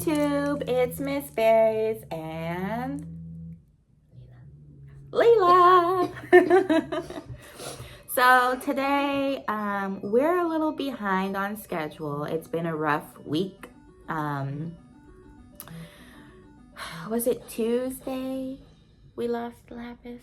YouTube, it's Mz Berriez and Leila. So today we're a little behind on schedule. It's been a rough week. Was it Tuesday we lost Lapis?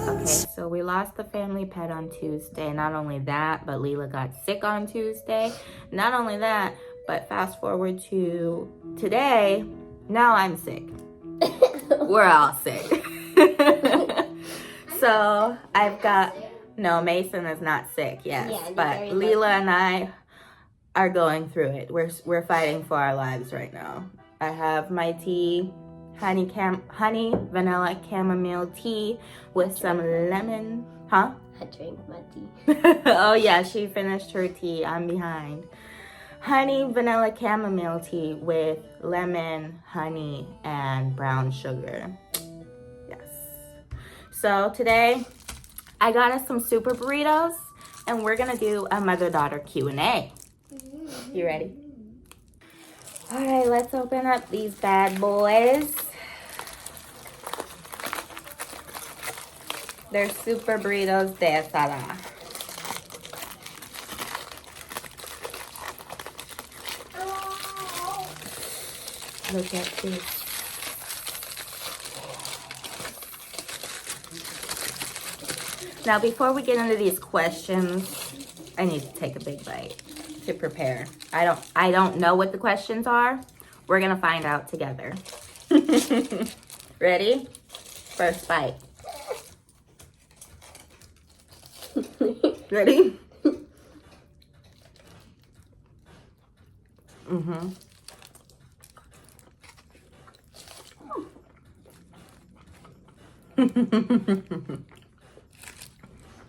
Okay, so we lost the family pet on Tuesday. Not only that, but Leila got sick on Tuesday. Not only that, but fast forward to today, now I'm sick. We're all sick. So I've got, no, Mason is not sick, yes. Yeah, but Leila and I are going through it. We're fighting for our lives right now. I have my tea, honey vanilla chamomile tea with some lemon. Huh? I drank my tea. Oh yeah, she finished her tea. I'm behind. Honey vanilla chamomile tea with lemon, honey, and brown sugar. Yes. So today I got us some super burritos and we're gonna do a mother-daughter Q&A. You ready? All right, let's open up these bad boys. They're super burritos de asada. Look at this. Now, before we get into these questions, I need to take a big bite to prepare. I don't know what the questions are. We're gonna find out together. Ready? First bite. Ready? Mm-hmm.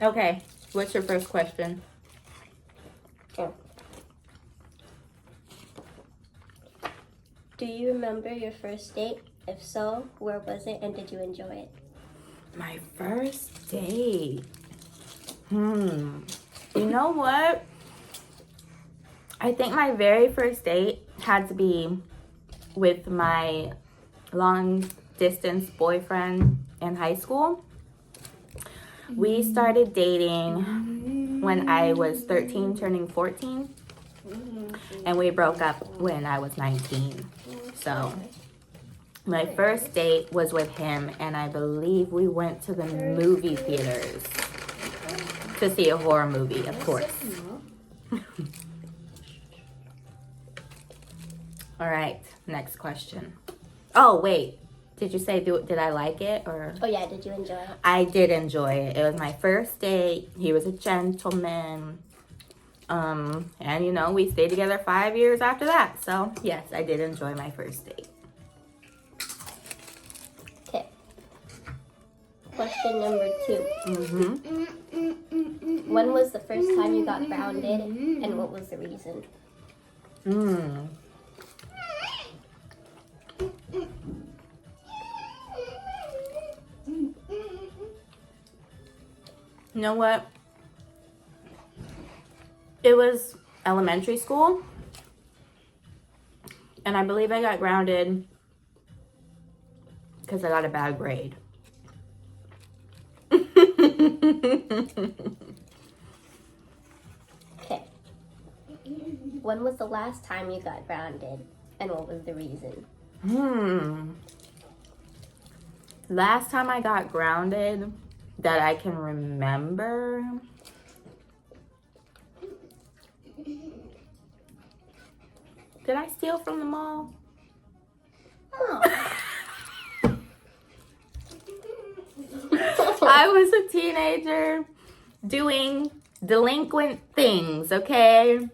Okay, what's your first question? Oh. Do you remember your first date? If so, where was it and did you enjoy it? My first date. You know what? I think my very first date had to be with my long distance boyfriend in high school. We started dating when I was 13, turning 14. And we broke up when I was 19. So my first date was with him, and I believe we went to the movie theaters to see a horror movie, of course. All right, next question. Oh, wait. Did you say, did I like it? Or? Oh, yeah. Did you enjoy it? I did enjoy it. It was my first date. He was a gentleman. And, you know, we stayed together 5 years after that. So, yes, I did enjoy my first date. Okay. Question number 2. When was the first time you got grounded, and what was the reason? You know what? It was elementary school. And I believe I got grounded because I got a bad grade. Okay. When was the last time you got grounded, and what was the reason? Last time I got grounded that I can remember. Did I steal from the mall? Oh. I was a teenager doing delinquent things, okay?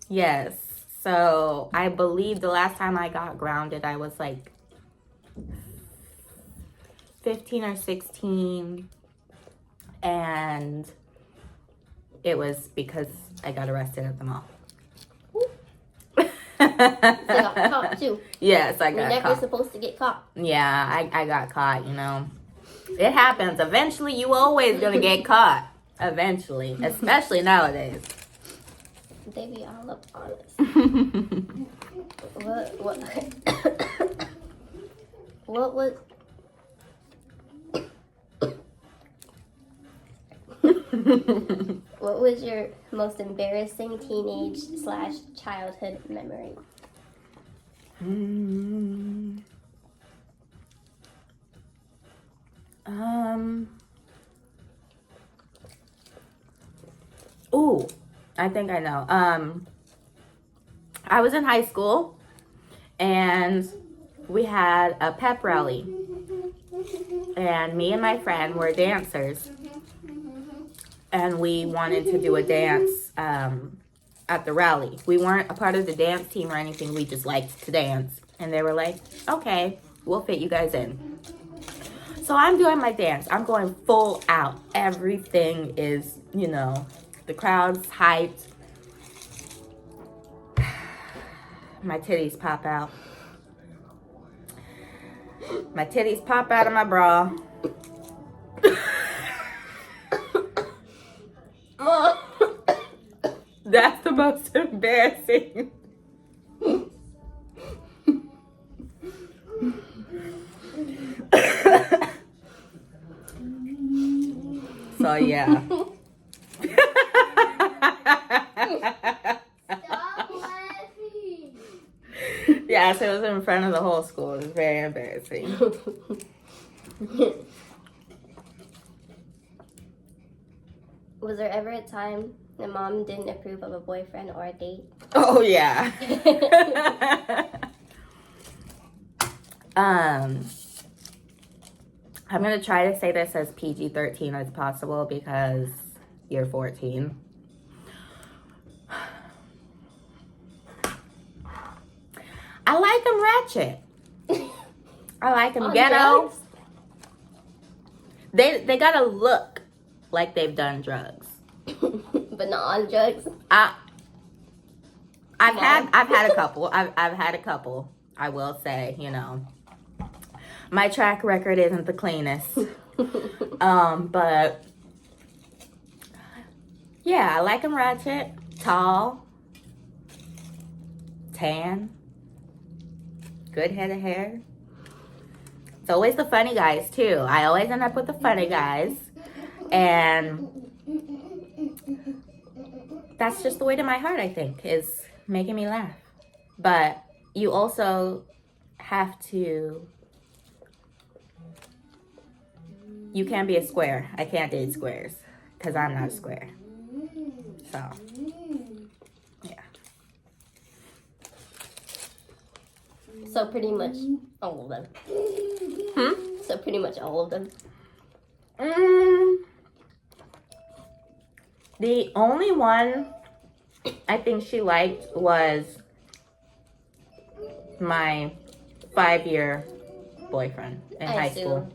Yes. So I believe the last time I got grounded, I was like 15 or 16. And it was because I got arrested at the mall. You got caught too. Yes, I got You're never caught. supposed to get caught. Yeah, I got caught, you know. It happens. Eventually, you always gonna get caught. Eventually. Especially nowadays. They be all up on us. What what was what was your most embarrassing teenage/childhood memory? Ooh, I think I know. I was in high school and we had a pep rally. And me and my friend were dancers. And we wanted to do a dance at the rally. We weren't a part of the dance team or anything. We just liked to dance. And they were like, okay, we'll fit you guys in. So I'm doing my dance. I'm going full out. Everything is, you know, the crowd's hyped. My titties pop out. My titties pop out of my bra. That's the most embarrassing. So yeah. Stop laughing. Yes, it was in front of the whole school. It was very embarrassing. Was there ever a time that mom didn't approve of a boyfriend or a date? Oh yeah. I'm gonna try to say this as PG-13 as possible because you're 14. I like them ratchet. I like them On ghetto. drugs? They gotta look like they've done drugs. But not on drugs. I've had a couple. I've had a couple. I will say, you know, my track record isn't the cleanest. But yeah, I like them ratchet, tall, tan, good head of hair. It's always the funny guys too. I always end up with the funny guys, and that's just the way to my heart, I think, is making me laugh. But you also have to, you can't be a square. I can't date squares because I'm not a square. So, yeah. So pretty much all of them. So pretty much all of them. The only one I think she liked was my 5-year boyfriend in high school.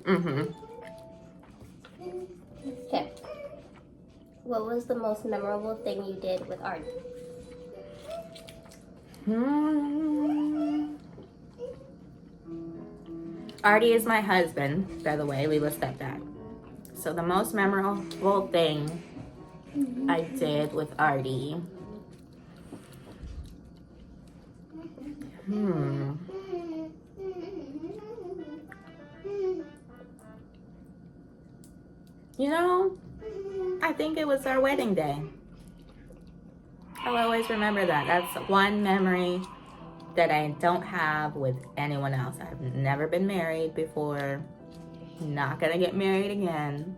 Okay. What was the most memorable thing you did with art? Artie is my husband, by the way, Leela's stepdad. So the most memorable thing I did with Artie. You know, I think it was our wedding day. I'll always remember that. That's one memory that I don't have with anyone else. I've never been married before. Not gonna get married again.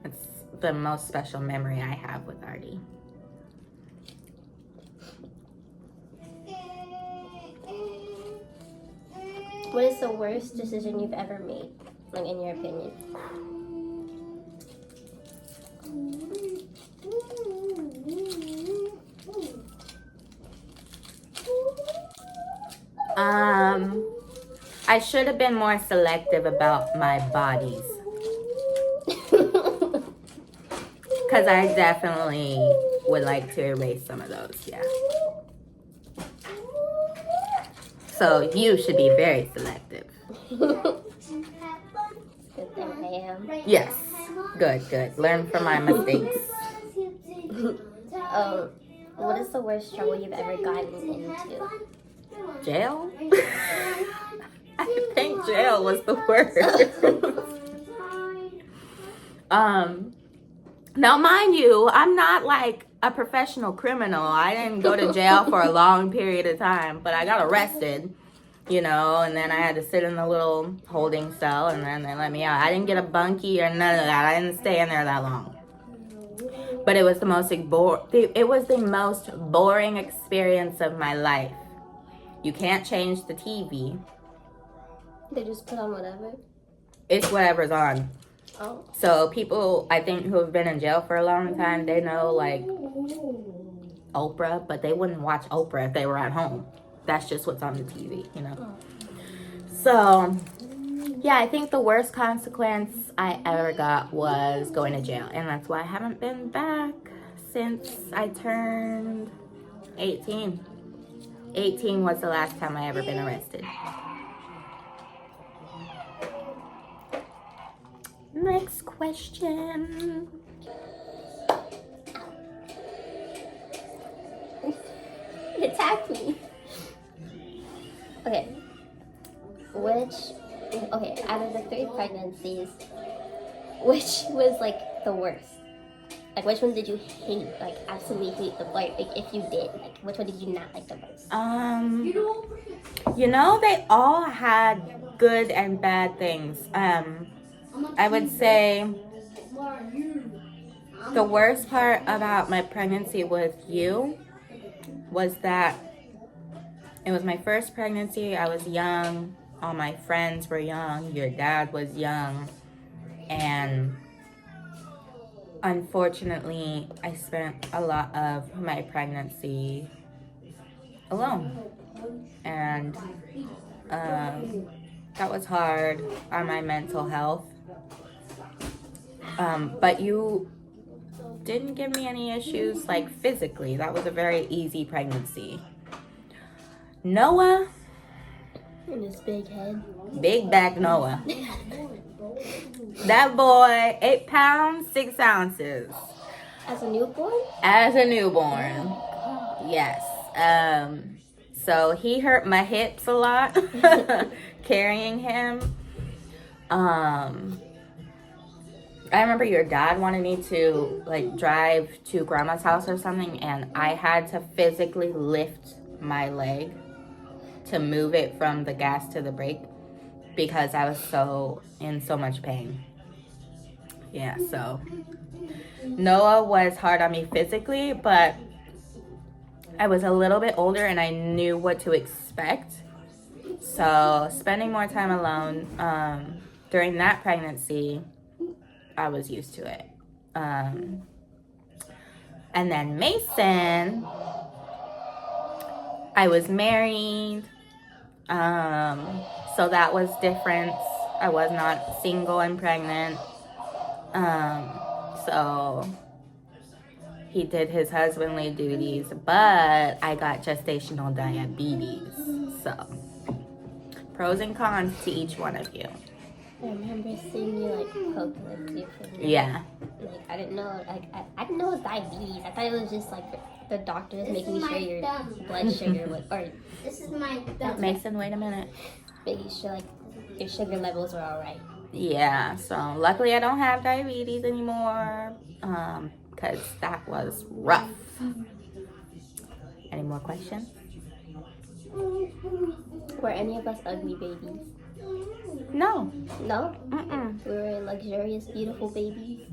It's the most special memory I have with Artie. What is the worst decision you've ever made, like in your opinion? I should have been more selective about my bodies. Because I definitely would like to erase some of those, yeah. So you should be very selective. Good thing I am. Yes. Good. Learn from my mistakes. What is the worst trouble you've ever gotten into? Jail? I think jail was the worst. Now mind you, I'm not like a professional criminal. I didn't go to jail for a long period of time, but I got arrested, you know, and then I had to sit in the little holding cell, and then they let me out. I didn't get a bunkie or none of that. I didn't stay in there that long. But it was the most boring experience of my life. You can't change the TV. They just put on whatever? It's whatever's on. Oh. So people, I think, who have been in jail for a long time, they know, like, Oprah, but they wouldn't watch Oprah if they were at home. That's just what's on the TV, you know? Oh. So, yeah, I think the worst consequence I ever got was going to jail. And that's why I haven't been back since I turned 18. 18 was the last time I ever been arrested. Next question. It attacked me. Okay. Out of the 3 pregnancies, which was like the worst? Like, which one did you hate? Like, absolutely hate the like if you did, like, which one did you not like the most? You know, they all had good and bad things. I would say the worst part about my pregnancy with you was that it was my first pregnancy. I was young. All my friends were young. Your dad was young. And unfortunately, I spent a lot of my pregnancy alone. And that was hard on my mental health. But you didn't give me any issues, like, physically. That was a very easy pregnancy. Noah. And his big head. Big back Noah. That boy, 8 pounds, 6 ounces. As a newborn? As a newborn. Yes. So he hurt my hips a lot carrying him. I remember your dad wanted me to, like, drive to grandma's house or something, and I had to physically lift my leg to move it from the gas to the brake because I was in so much pain. Yeah, so Noah was hard on me physically, but I was a little bit older and I knew what to expect. So spending more time alone during that pregnancy, I was used to it. And then Mason, I was married. So that was different. I was not single and pregnant. So he did his husbandly duties, but I got gestational diabetes. So pros and cons to each one of you. I remember seeing you like poke like your finger. Yeah. Like I didn't know I didn't know it was diabetes. I thought it was just like the doctor was making sure your blood sugar was or This is my thumb. Mason, wait a minute. making sure like your sugar levels were all right. Yeah, so luckily I don't have diabetes anymore, because that was rough. Any more questions? Were any of us ugly babies? No. No? Mm-mm. We were beautiful, beautiful babies.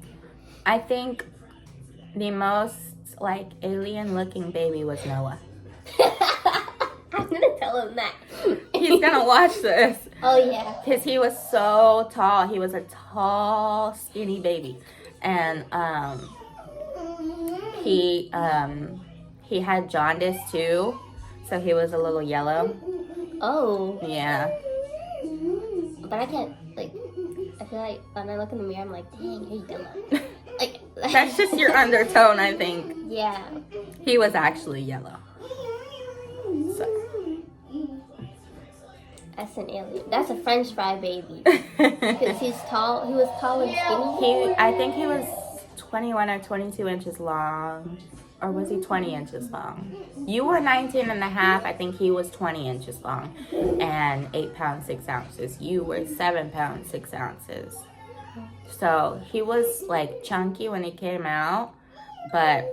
I think the most, like, alien-looking baby was Noah. I'm gonna tell him that. He's gonna watch this. Oh, yeah. Because he was so tall. He was a tall, skinny baby. And he had jaundice, too. So he was a little yellow. Oh. Yeah. But I can't, like, I feel like when I look in the mirror, I'm like, dang, you're yellow. Like, That's just your undertone, I think. Yeah. He was actually yellow. So. That's an alien. That's a French fry baby. Because he's tall. He was tall and skinny. I think he was 21 or 22 inches long or was he 20 inches long? You were 19 and a half. I think he was 20 inches long and 8 pounds, 6 ounces. You were 7 pounds, 6 ounces. So he was like chunky when he came out, but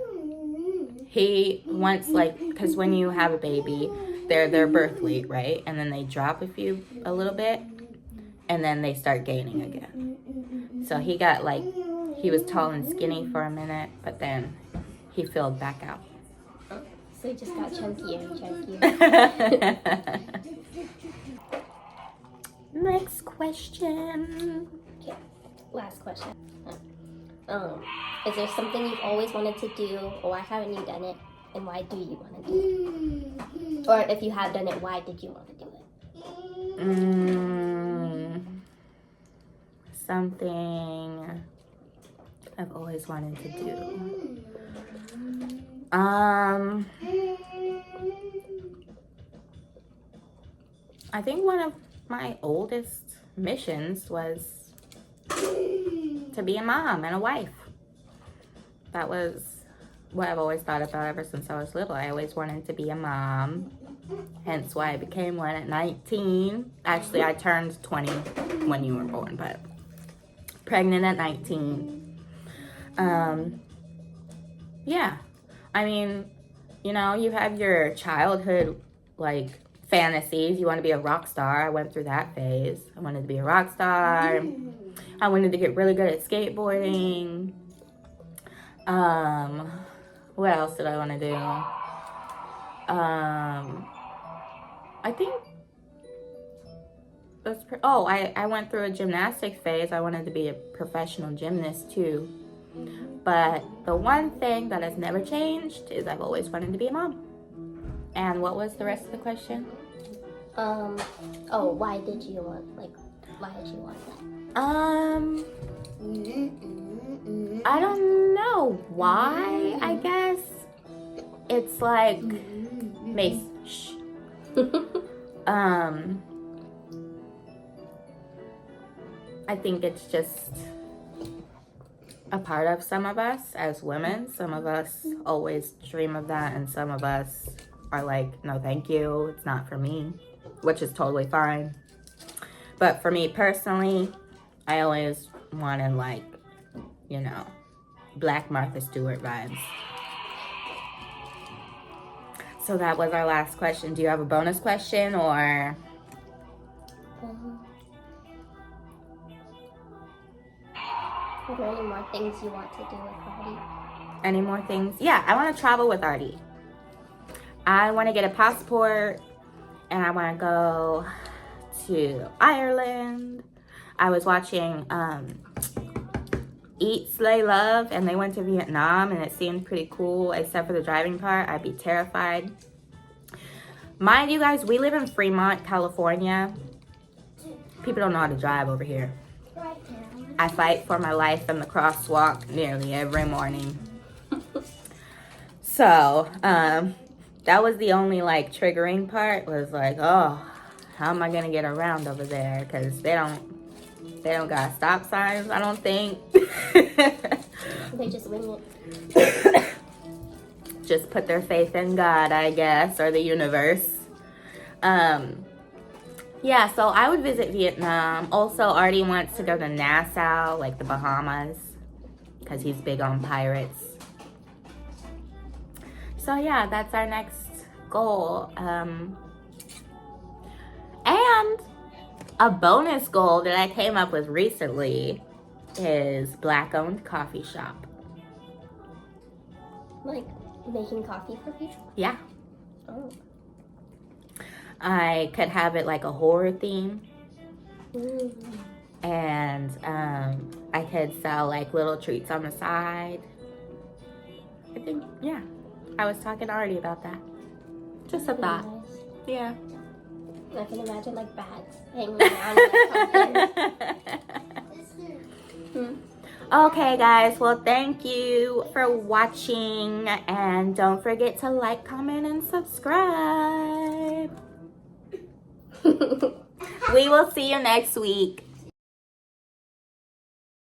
he once like, because when you have a baby, they're their birth weight, right? And then they drop a little bit, and then they start gaining again. So he got like, he was tall and skinny for a minute, but then he filled back out. So he just got chunkier and chunkier. Next question. Okay, last question. Is there something you've always wanted to do, or why haven't you done it, and why do you want to do it? Or if you have done it, why did you want to do it? Something I've always wanted to do. I think one of my oldest missions was to be a mom and a wife. That was what I've always thought about ever since I was little. I always wanted to be a mom, hence why I became one at 19. Actually, I turned 20 when you were born, but pregnant at 19. Yeah, I mean, you know, you have your childhood like fantasies. You want to be a rock star. I went through that phase. I wanted to be a rock star. I wanted to get really good at skateboarding. What else did I want to do? I think that's I went through a gymnastics phase. I wanted to be a professional gymnast too. But the one thing that has never changed is I've always wanted to be a mom. And what was the rest of the question? Why did you want that? I don't know why, I guess. It's like, Mace, shh. I think it's just a part of some of us as women. Some of us always dream of that, and some of us are like, no thank you, it's not for me, which is totally fine. But for me personally, I always wanted, like, you know, Black Martha Stewart vibes. So that was our last question. Do you have a bonus question, or? Are there any more things you want to do with Artie? Any more things? Yeah, I want to travel with Artie. I want to get a passport, and I want to go to Ireland. I was watching Eat, Slay, Love, and they went to Vietnam, and it seemed pretty cool, except for the driving part. I'd be terrified. Mind you guys, we live in Fremont, California. People don't know how to drive over here. I fight for my life in the crosswalk nearly every morning. So, that was the only, like, triggering part, was like, oh, how am I gonna get around over there? Because they don't got stop signs, I don't think. They just wing it. Just put their faith in God, I guess, or the universe. Yeah, so I would visit Vietnam. Also, Artie wants to go to Nassau, like the Bahamas, because he's big on pirates. So yeah, that's our next goal. And a bonus goal that I came up with recently is Black-owned coffee shop. Like making coffee for people? Yeah. Oh. I could have it like a horror theme. And I could sell like little treats on the side. I think, yeah. I was talking to Artie about that. Just a thought. Nice. Yeah. I can imagine like bags hanging around like Okay, guys. Well, thank you for watching. And don't forget to like, comment, and subscribe. We will see you next week.